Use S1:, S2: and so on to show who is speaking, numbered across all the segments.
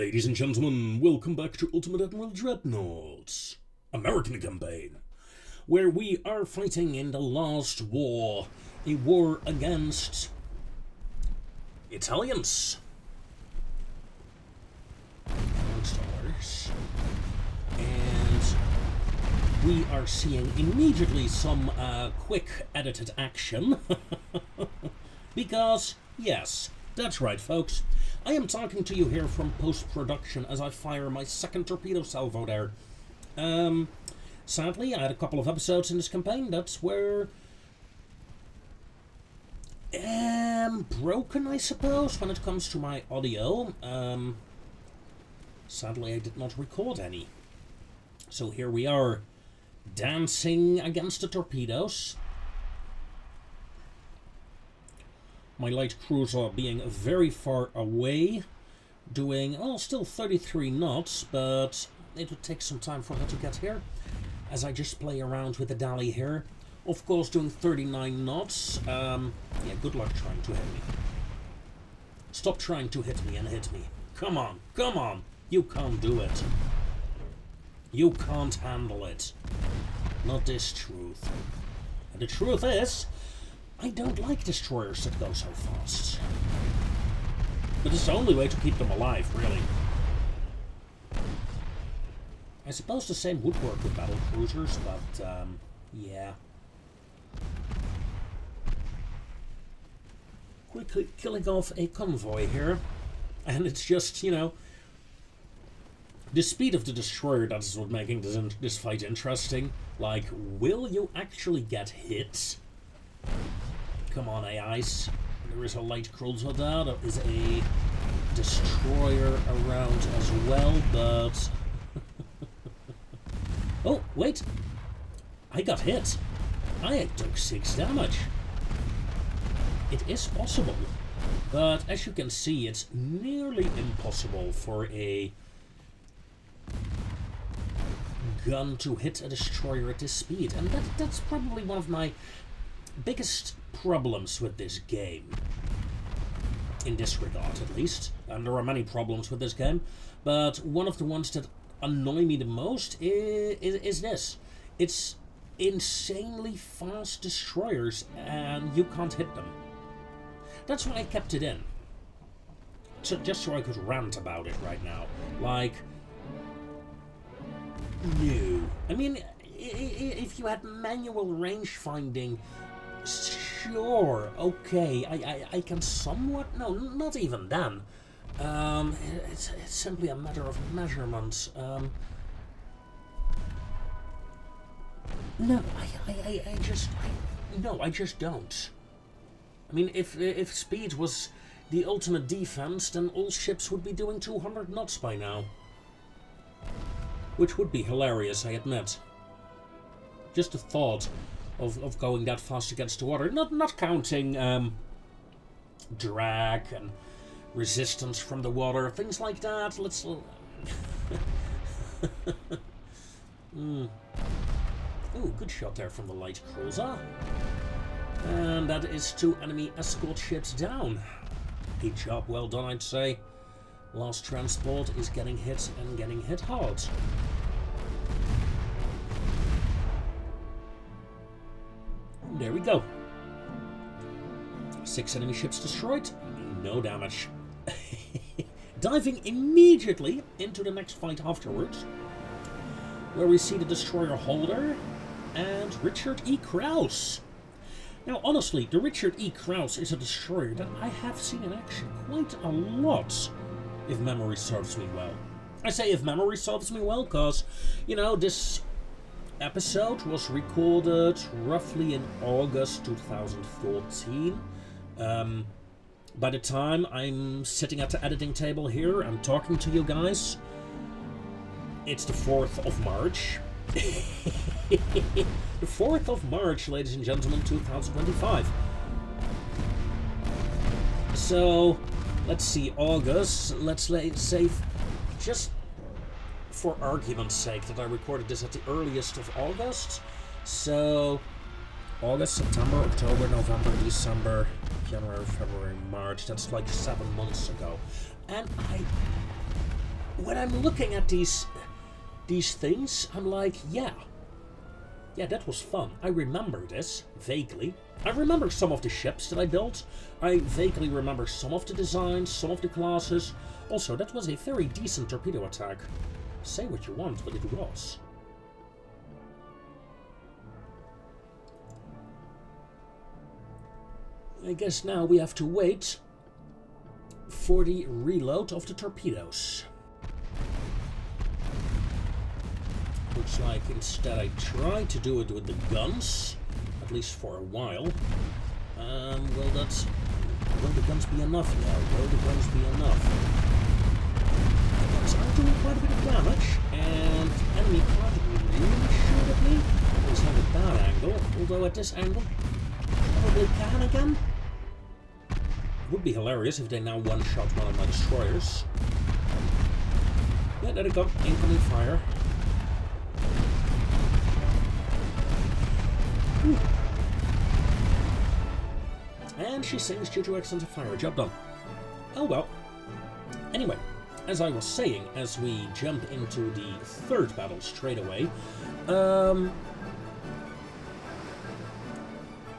S1: Ladies and gentlemen, welcome back to Ultimate Admiral Dreadnoughts, American campaign, where we are fighting in the last war, a war against Italians, amongst others, and we are seeing immediately some quick edited action, because, yes, that's right folks, I am talking to you here from post-production as I fire my second torpedo salvo there. Sadly, I had a couple of episodes in this campaign that's were broken, I suppose, when it comes to my audio. Sadly, I did not record any. So here we are, dancing against the torpedoes. My light cruiser being very far away, doing, well, still 33 knots, but it would take some time for her to get here, as I just play around with the Dali here. Of course, doing 39 knots. Yeah, good luck trying to hit me. Stop trying to hit me and hit me. Come on, come on. You can't do it. You can't handle it. Not this truth. And the truth is, I don't like destroyers that go so fast. But it's the only way to keep them alive, really. I suppose the same would work with battle cruisers, but, yeah. Quickly killing off a convoy here. And it's just, you know, the speed of the destroyer that's what's making this fight interesting. Like, will you actually get hit? Come on, AIs. There is a light cruiser there. There is a destroyer around as well, but... oh, wait. I got hit. I took 6 damage. It is possible. But as you can see, it's nearly impossible for a gun to hit a destroyer at this speed. And that's probably one of my biggest problems with this game, in this regard at least, and there are many problems with this game, but one of the ones that annoy me the most is this. It's insanely fast destroyers and you can't hit them. That's why I kept it in, just so I could rant about it right now. Like, no. I mean, if you had manual range finding, sure, okay, I can somewhat, no, not even then. It's simply a matter of measurements. No, I just don't. I mean, if speed was the ultimate defense, then all ships would be doing 200 knots by now. Which would be hilarious, I admit. Just the thought of going that fast against the water, not counting drag and resistance from the water, things like that. Let's Ooh, good shot there from the light cruiser, and that is 2 enemy escort ships down. A job well done, I'd say. Last transport is getting hit and getting hit hard. There we go. 6 enemy ships destroyed, no damage. Diving immediately into the next fight afterwards, where we see the destroyer Holder and Richard E. Krause. Now honestly, the Richard E. Krause is a destroyer that I have seen in action quite a lot, if memory serves me well. I say if memory serves me well, because, you know, this episode was recorded roughly in August 2014. By the time I'm sitting at the editing table here and talking to you guys, it's the 4th of March. The 4th of March, ladies and gentlemen, 2025. So, let's see, August, let's say, just for argument's sake, that I recorded this at the earliest of August. So, August, September, October, November, December, January, February, March. That's like 7 months ago. And when I'm looking at these things, I'm like, yeah, that was fun. I remember this, vaguely. I remember some of the ships that I built. I vaguely remember some of the designs, some of the classes. Also, that was a very decent torpedo attack. Say what you want, but it was. I guess now we have to wait for the reload of the torpedoes. Looks like instead I tried to do it with the guns, at least for a while. Will the guns be enough now? Will the guns be enough? The guns are doing quite a bit of damage, and the enemy can't really shoot at me. It's not a bad angle, although at this angle, probably can again. Would be hilarious if they now one-shot one of my destroyers. Yeah, there they go. Incoming fire. Whew. And she sinks due to extensive fire. Job done. Oh well. Anyway, as I was saying, as we jump into the third battle straight away,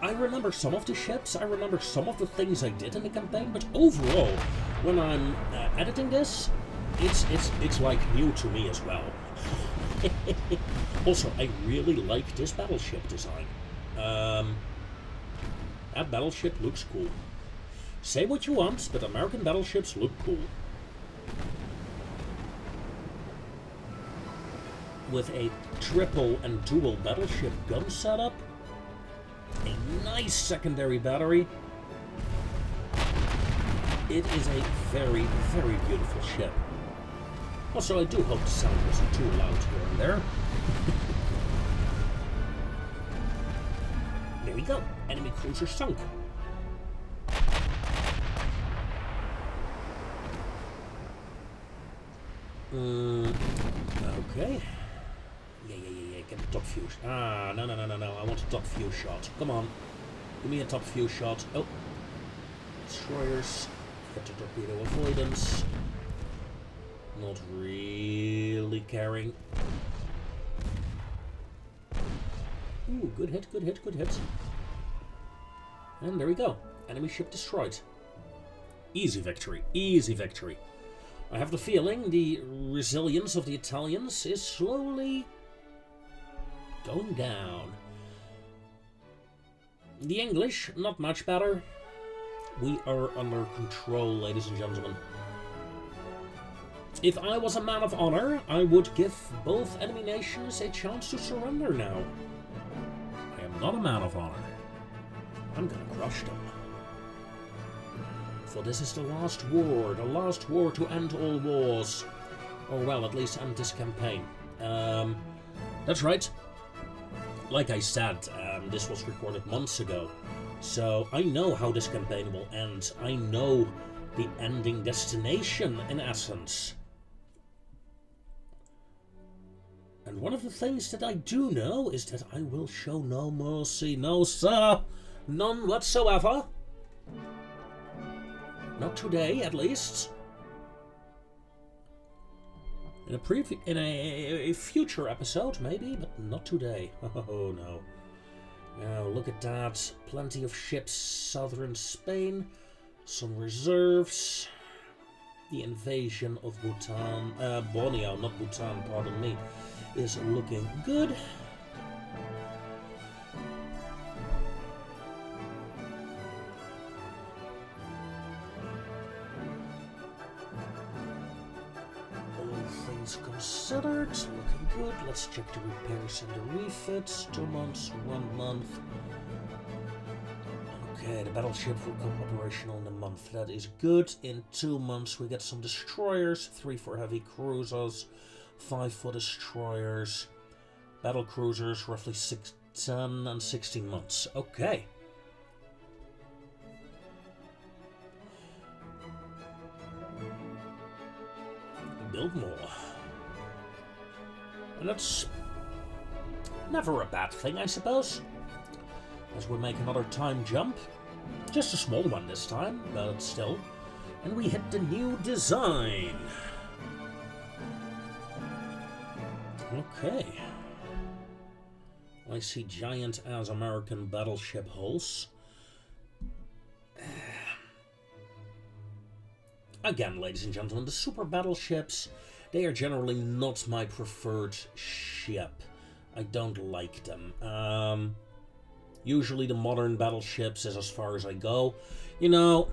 S1: I remember some of the ships, I remember some of the things I did in the campaign, but overall, when I'm editing this, it's like new to me as well. Also, I really like this battleship design. That battleship looks cool. Say what you want, but American battleships look cool. With a triple and dual battleship gun setup, a nice secondary battery. It is a very, very beautiful ship. Also, I do hope the sound wasn't too loud here and there. There we go. Enemy cruiser sunk. Okay. Yeah. Get the top view. No. I want a top view shot. Come on. Give me a top view shot. Oh. Destroyers. Get the torpedo avoidance. Not really caring. Ooh, good hit. And there we go. Enemy ship destroyed. Easy victory. I have the feeling the resilience of the Italians is slowly going down. The English, not much better. We are under control, ladies and gentlemen. If I was a man of honor, I would give both enemy nations a chance to surrender now. I am not a man of honor. I'm gonna crush them. For this is the last war to end all wars. Or well, at least end this campaign. That's right. Like I said, this was recorded months ago. So I know how this campaign will end. I know the ending destination, in essence. And one of the things that I do know is that I will show no mercy. No, sir. None whatsoever. Not today, at least. In a future episode, maybe, but not today. Oh, no. Now, look at that. Plenty of ships southern Spain. Some reserves. The invasion of Bhutan, Borneo, not Bhutan, pardon me, is looking good. Considered, looking good. Let's check the repairs and the refits. 2 months, 1 month. Okay, the battleship will come operational in a month. That is good. In 2 months we get some destroyers, 3 for heavy cruisers, 5 for destroyers. Battle cruisers, roughly 10 and 16 months. Okay. Build more. And that's never a bad thing, I suppose. As we make another time jump. Just a small one this time, but still. And we hit the new design. Okay. I see giant-ass American battleship hulls. Again, ladies and gentlemen, the super battleships, they are generally not my preferred ship. I don't like them. Usually the modern battleships is as far as I go. You know,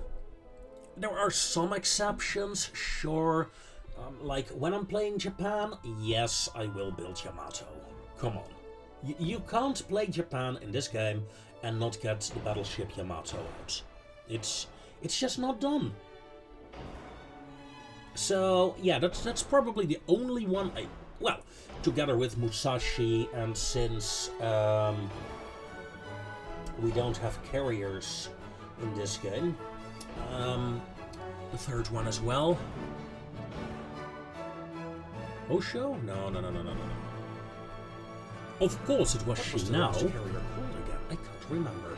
S1: there are some exceptions, sure. Like when I'm playing Japan, yes, I will build Yamato. Come on. You can't play Japan in this game and not get the battleship Yamato out. It's just not done. So yeah, that's probably the only one well, together with Musashi, and since we don't have carriers in this game, the third one as well. Osho? No. Of course it was Shinao. I can't remember.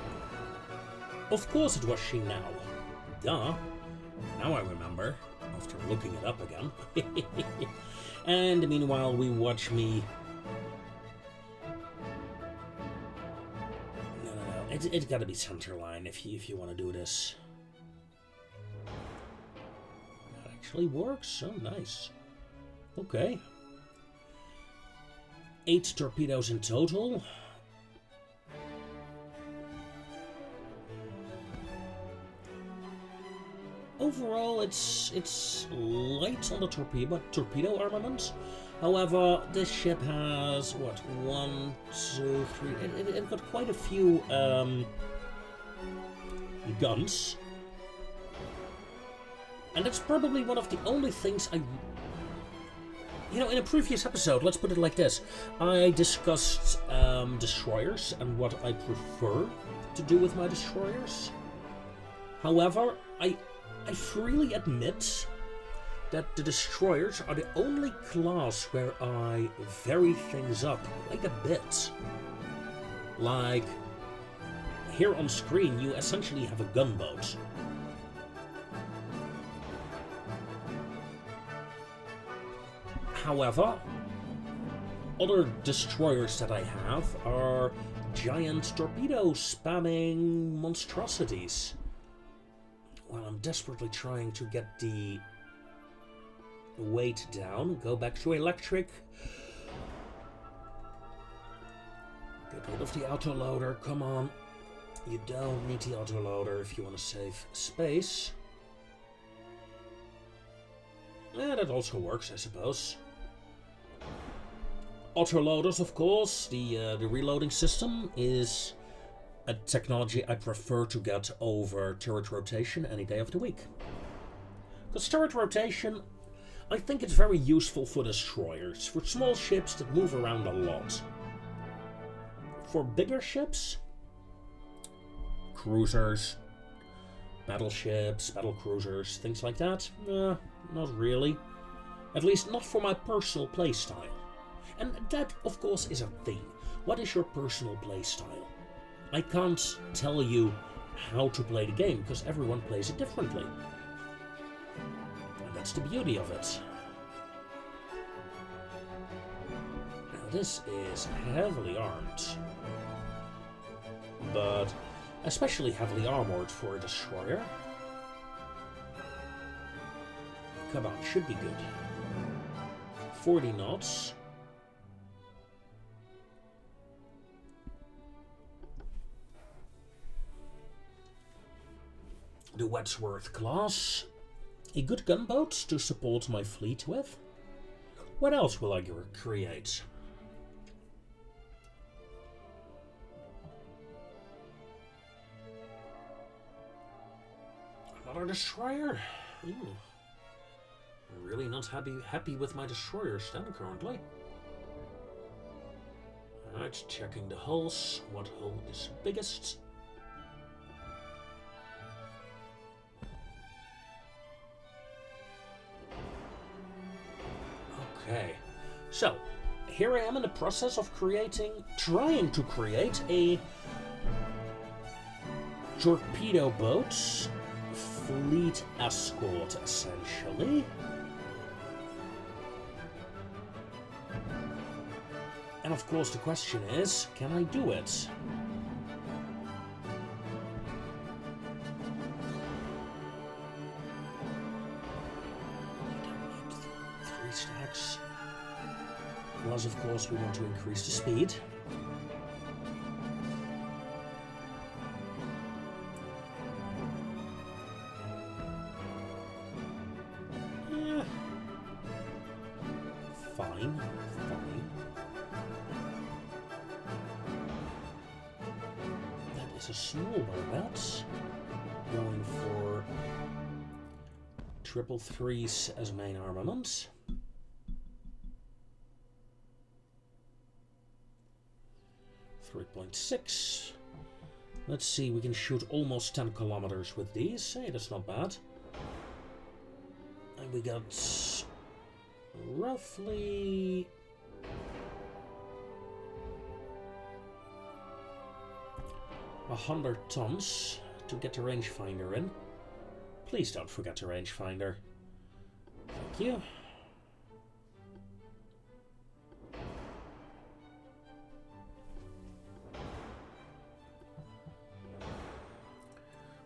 S1: Of course it was Shinao. Duh. Now I remember, after looking it up again. And meanwhile we watch me... No. It's gotta be centerline if you want to do this. That actually works. So nice. Okay. 8 torpedoes in total. Overall, it's light on the torpedo armament. However, this ship has what, 1, 2, 3. It got quite a few guns, and that's probably one of the only things I. You know, in a previous episode, let's put it like this, I discussed destroyers and what I prefer to do with my destroyers. However, I freely admit that the destroyers are the only class where I vary things up quite a bit. Like, here on screen you essentially have a gunboat. However, other destroyers that I have are giant torpedo spamming monstrosities. While I'm desperately trying to get the weight down, go back to electric. Get rid of the autoloader, come on. You don't need the autoloader if you want to save space. Yeah, that also works, I suppose. Autoloaders, of course. The reloading system is a technology I prefer to get over turret rotation any day of the week. Because turret rotation, I think it's very useful for destroyers, for small ships that move around a lot. For bigger ships, cruisers, battleships, battlecruisers, things like that, not really. At least not for my personal playstyle. And that, of course, is a thing. What is your personal playstyle? I can't tell you how to play the game, because everyone plays it differently. And that's the beauty of it. Now this is heavily armed. But especially heavily armored for a destroyer. Come on, should be good. 40 knots. The Wadsworth class. A good gunboat to support my fleet with. What else will I create? Another destroyer? I'm really not happy with my destroyers then currently. Alright, checking the hulls. What hull is biggest? Okay, so here I am in the process of trying to create a torpedo boat fleet escort, essentially. of course the question is, can I do it? Three stacks. Plus, of course, we want to increase the speed. Yeah. Fine. That is a small barbette. Going for 333s as main armament. .6. Let's see, we can shoot almost 10 kilometers with these. Hey, that's not bad. And we got roughly 100 tons to get the rangefinder in. Please don't forget the rangefinder. Thank you.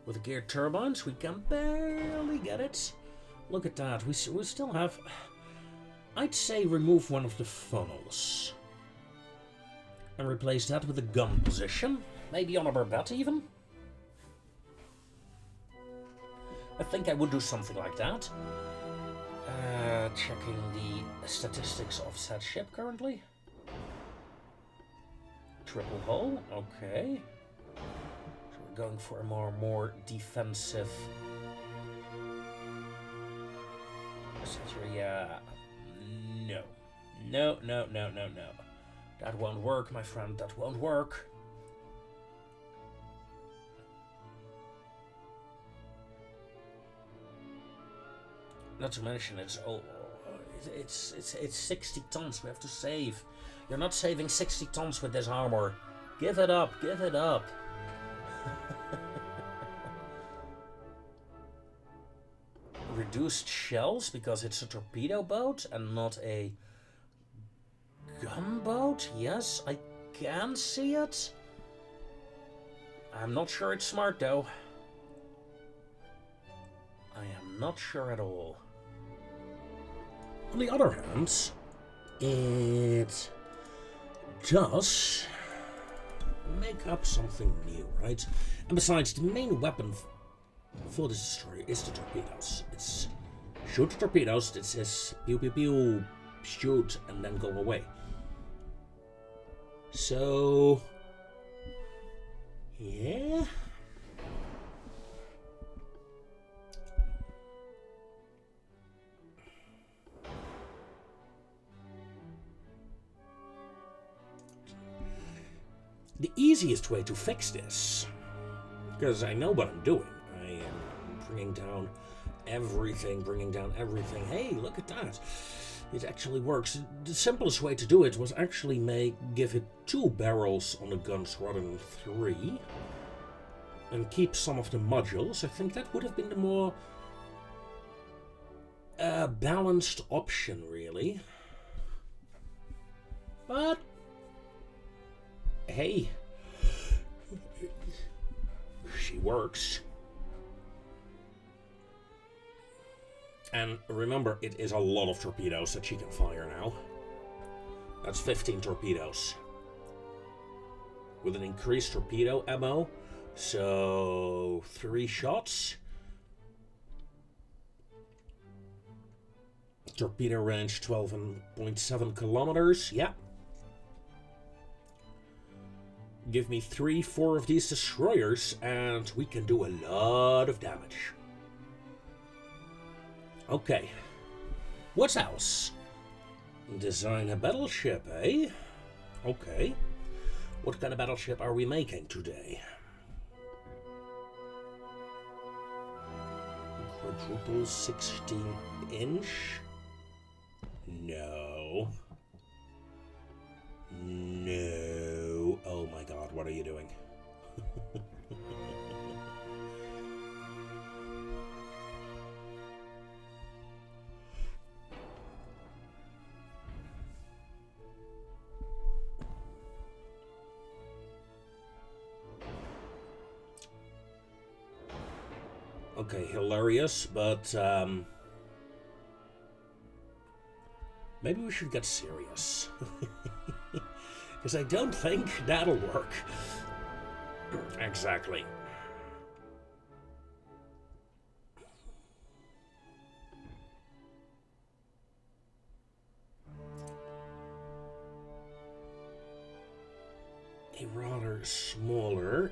S1: With the geared turbines, we can barely get it. Look at that. We still have... I'd say remove one of the funnels. And replace that with a gun position. Maybe on a barbette even. I think I would do something like that. Checking the statistics of said ship currently. Triple hull, okay. Going for a more defensive. Yeah, no. That won't work, my friend. That won't work. Not to mention it's 60 tons we have to save. You're not saving 60 tons with this armor. Give it up. Give it up. Reduced shells because it's a torpedo boat and not a gunboat. Yes, I can see it. I'm not sure it's smart though. I am not sure at all. On the other hand, it does make up something new, right? And besides, the main weapon for this destroyer is the torpedoes. It's shoot the torpedoes, it says pew pew pew, shoot, and then go away. So, yeah. The easiest way to fix this, because I know what I'm doing, I am bringing down everything. Hey, look at that. It actually works. The simplest way to do it was actually give it 2 barrels on the guns rather than 3. And keep some of the modules. I think that would have been the more balanced option, really. But hey, she works. And remember, it is a lot of torpedoes that she can fire now. That's 15 torpedoes. With an increased torpedo ammo, so 3 shots. Torpedo range 12.7 kilometers, yeah. Give me 3-4 of these destroyers and we can do a lot of damage. Okay. What else? Design a battleship, eh? Okay. What kind of battleship are we making today? Quadruple 16-inch? No. No. Oh my god, what are you doing? Okay, hilarious, but maybe we should get serious. Because I don't think that'll work. Exactly. A rather smaller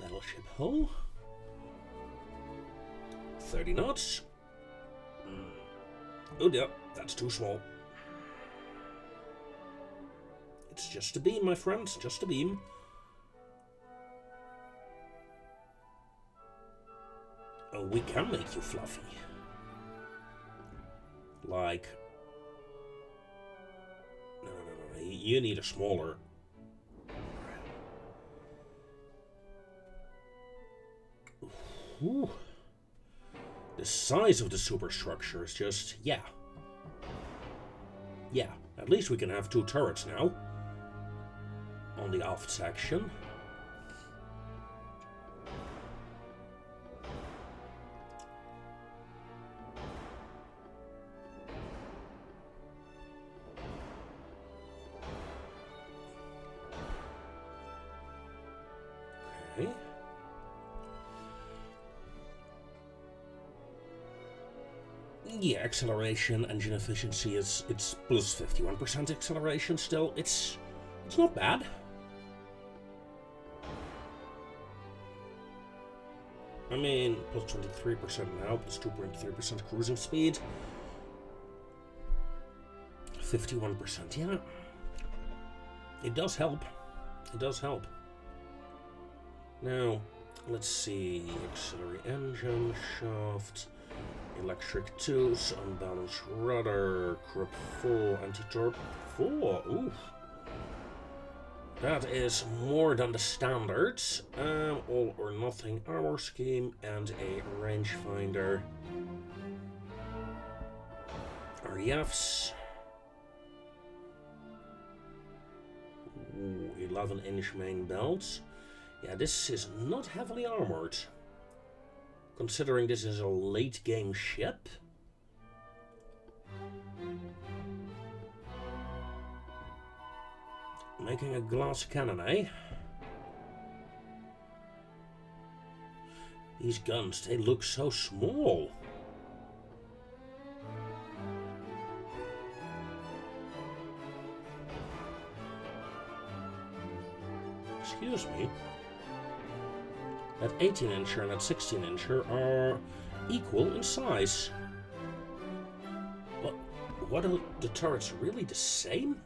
S1: battleship hull. 30 knots. Oh yeah, that's too small. It's just a beam, my friends, just a beam. Oh, we can make you fluffy. Like... No, you need a smaller... Ooh. The size of the superstructure is just... yeah. Yeah, at least we can have 2 turrets now. On the aft section. Okay. Yeah, acceleration, engine efficiency it's plus 51% acceleration still. It's not bad. I mean, plus 23% now, plus 2.3% cruising speed. 51%, yeah. It does help. It does help. Now, let's see. Auxiliary engine, shaft, electric tools, unbalanced rudder, crop 4, anti-torp 4. Ooh. That is more than the standards. All or nothing armor scheme and a rangefinder. REFs. 11-inch main belts. Yeah, this is not heavily armored. Considering this is a late game ship. Making a glass cannon, eh? These guns, they look so small. Excuse me. That 18-incher and that 16-incher are equal in size. What are the turrets really the same?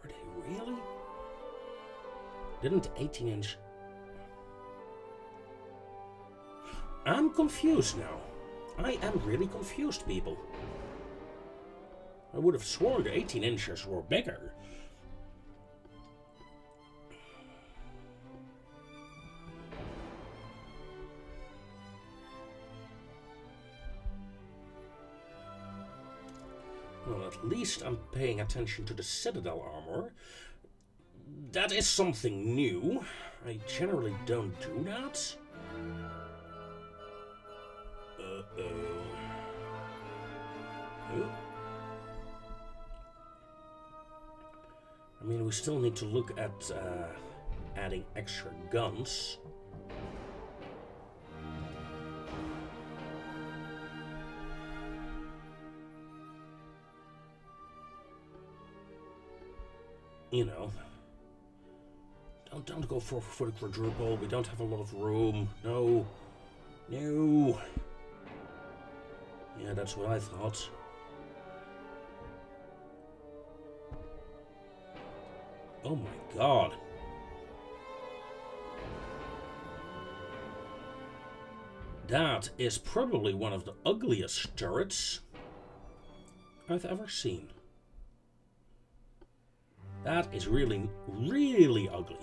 S1: Were they really? Didn't the 18-inch... I'm confused now. I am really confused, people. I would have sworn the 18-inchers were bigger. Well, at least I'm paying attention to the Citadel armor. That is something new. I generally don't do that. I mean, we still need to look at adding extra guns. You know, don't go for the quadruple. We don't have a lot of room. No. No. Yeah, that's what I thought. Oh my god. That is probably one of the ugliest turrets I've ever seen. That is really, really ugly.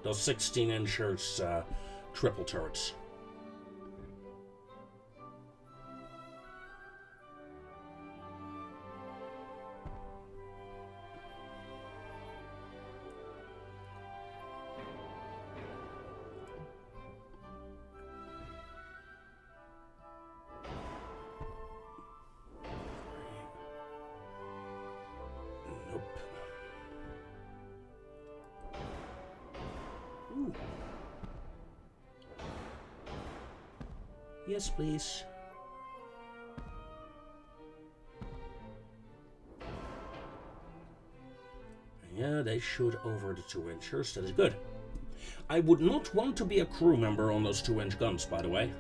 S1: Those 16-inchers triple turrets. Yes, please. Yeah, they shoot over the 2-inchers. That is good. I would not want to be a crew member on those 2-inch guns, by the way.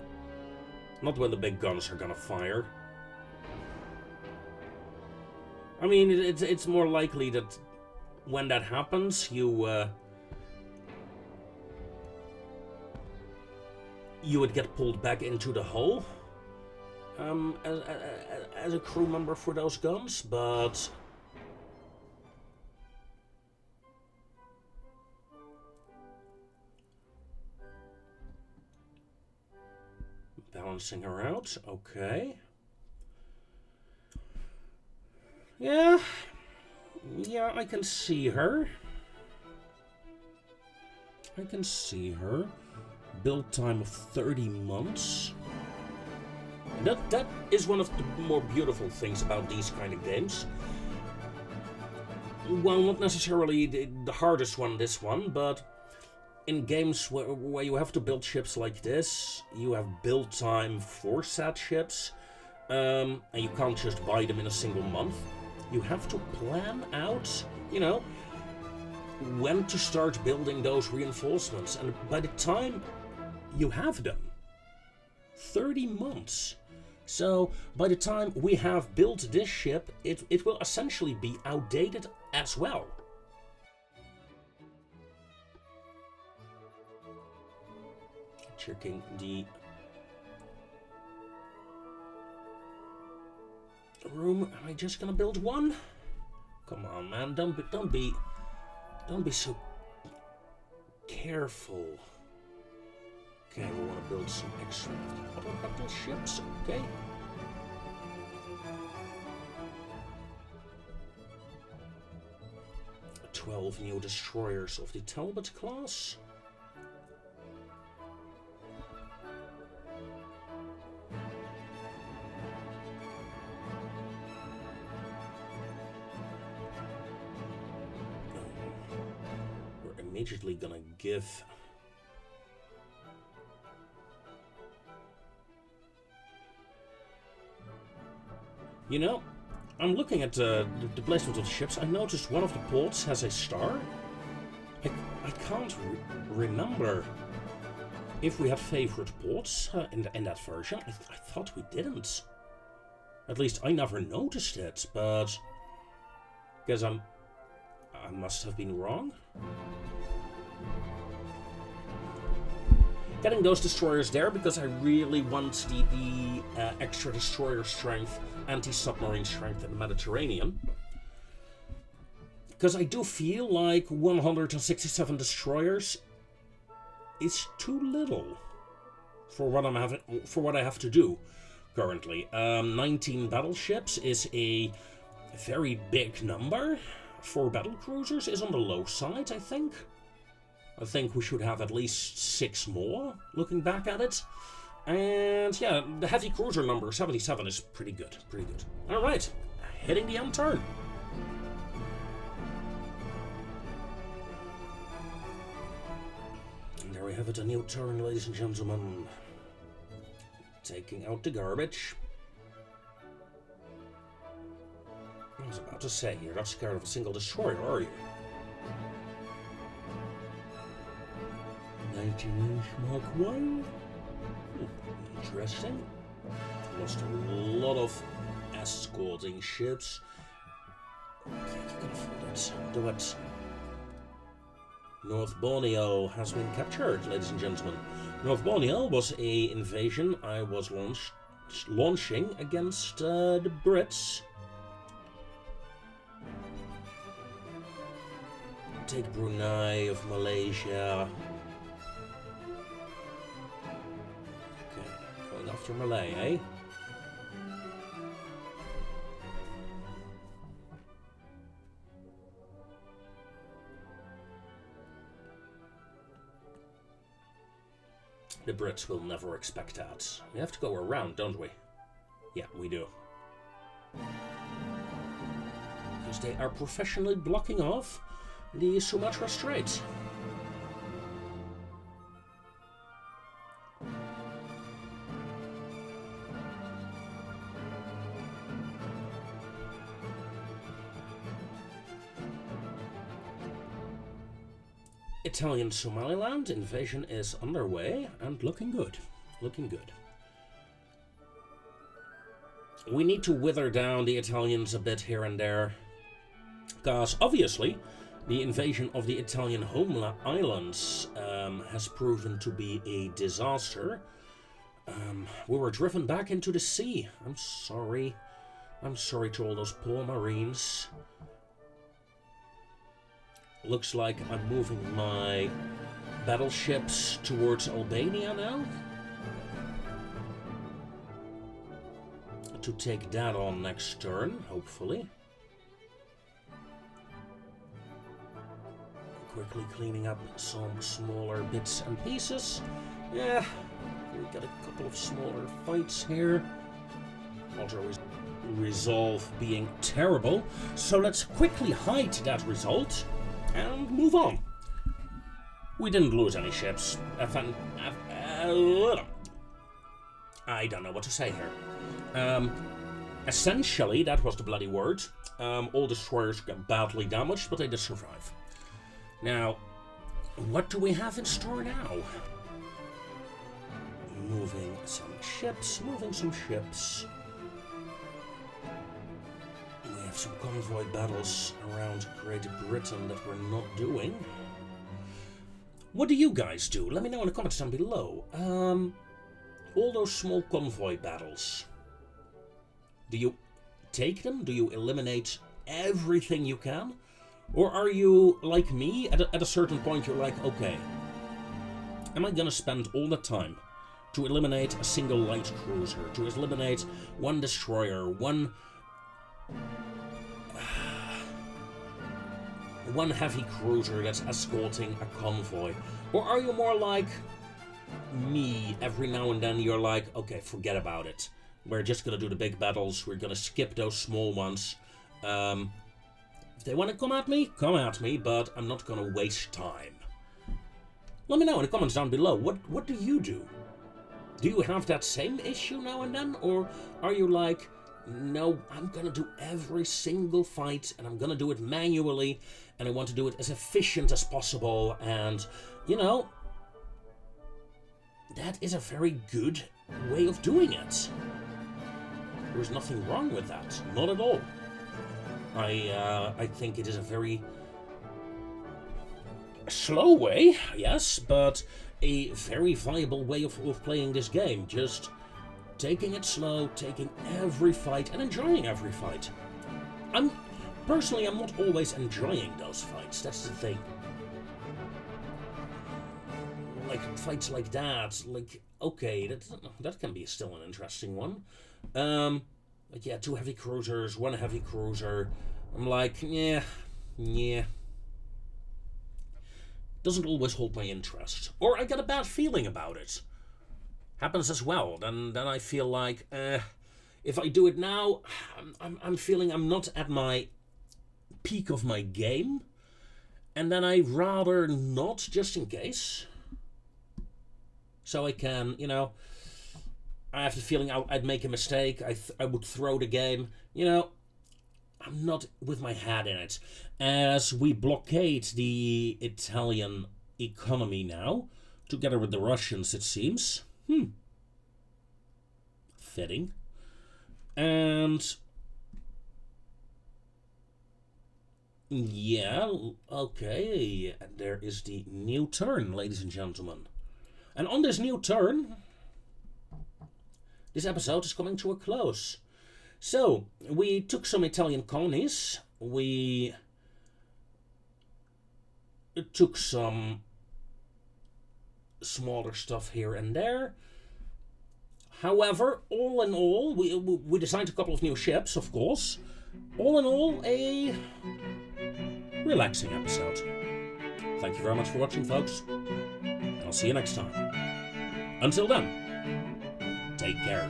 S1: Not when the big guns are gonna fire. I mean, it's more likely that when that happens, you would get pulled back into the hull as a crew member for those guns, but balancing her out, okay. Yeah, I can see her. Build time of 30 months. That is one of the more beautiful things about these kind of games. Well, not necessarily the hardest one, this one, but in games where you have to build ships like this, you have build time for said ships, and you can't just buy them in a single month. You have to plan out, you know, when to start building those reinforcements, and by the time you have them, 30 months. So by the time we have built this ship, it will essentially be outdated as well. Checking the room. Am I just gonna build one? Come on, man! Don't be so careful. Okay, we want to build some extra other battleships. Okay. – 12 new destroyers of the Talbot class. Immediately gonna give you know, I'm looking at the placement of the ships. I noticed one of the ports has a star. I can't remember if we had favorite ports in that version. I thought we didn't. At least I never noticed it, but because I must have been wrong. Getting those destroyers there because I really want the extra destroyer strength, anti-submarine strength in the Mediterranean. Because I do feel like 167 destroyers is too little for what I have to do currently. 19 battleships is a very big number. 4 battle cruisers is on the low side, I think. I think we should have at least 6 more, looking back at it. And yeah, the heavy cruiser number, 77, is pretty good, Alright, hitting the end turn. And there we have it, a new turn, ladies and gentlemen. Taking out the garbage. I was about to say, you're not scared of a single destroyer, are you? 19-inch Mark 1. Interesting. Lost a lot of escorting ships. Okay, you can afford it. Do it. North Borneo has been captured, ladies and gentlemen. North Borneo was a invasion I was launching against the Brits. Take Brunei of Malaysia. After Malay, eh? The Brits will never expect that. We have to go around, don't we? Yeah, we do. Because they are professionally blocking off the Sumatra Strait. Italian Somaliland invasion is underway and looking good. Looking good. We need to wither down the Italians a bit here and there, because obviously the invasion of the Italian home islands has proven to be a disaster. We were driven back into the sea. I'm sorry. I'm sorry to all those poor Marines. Looks like I'm moving my battleships towards Albania now, to take that on next turn, hopefully. Quickly cleaning up some smaller bits and pieces. Yeah, we got a couple of smaller fights here. Auto resolve being terrible, so let's quickly hide that result and move on. We didn't lose any ships. I don't know what to say here. Essentially, that was the bloody word. All destroyers got badly damaged, but they did survive. Now, what do we have in store now? Moving some ships. We have some convoy battles around Great Britain that we're not doing. What do you guys do? Let me know in the comments down below. All those small convoy battles. Do you take them? Do you eliminate everything you can? Or are you, like me, at a certain point you're like, okay, am I gonna spend all the time to eliminate a single light cruiser, to eliminate one destroyer, one heavy cruiser that's escorting a convoy? Or are you more like me, every now and then you're like, okay, forget about it. We're just gonna do the big battles, we're gonna skip those small ones. If they want to come at me, but I'm not gonna waste time. Let me know in the comments down below, what do you do? Do you have that same issue now and then? Or are you like, no, I'm gonna do every single fight, and I'm gonna do it manually, and I want to do it as efficient as possible, and, you know, that is a very good way of doing it. There is nothing wrong with that, not at all. I think it is a very slow way, yes, but a very viable way of playing this game. Just taking it slow, taking every fight, and enjoying every fight. Personally, I'm not always enjoying those fights, that's the thing. Like, fights like that, like, okay, that can be still an interesting one. Like, yeah, 2 heavy cruisers, 1 heavy cruiser. I'm like, yeah. Doesn't always hold my interest. Or I get a bad feeling about it. Happens as well. Then I feel like, if I do it now, I'm feeling I'm not at my peak of my game. And then I'd rather not, just in case. So I can, you know, I have the feeling I'd make a mistake, I would throw the game, you know, I'm not with my head in it. As we blockade the Italian economy now, together with the Russians it seems. Fitting. And yeah, okay, and there is the new turn, ladies and gentlemen. And on this new turn, this episode is coming to a close. So, we took some Italian colonies, we took some smaller stuff here and there. However, all in all, we designed a couple of new ships, of course. All in all, a relaxing episode. Thank you very much for watching, folks, and I'll see you next time. Until then, take care.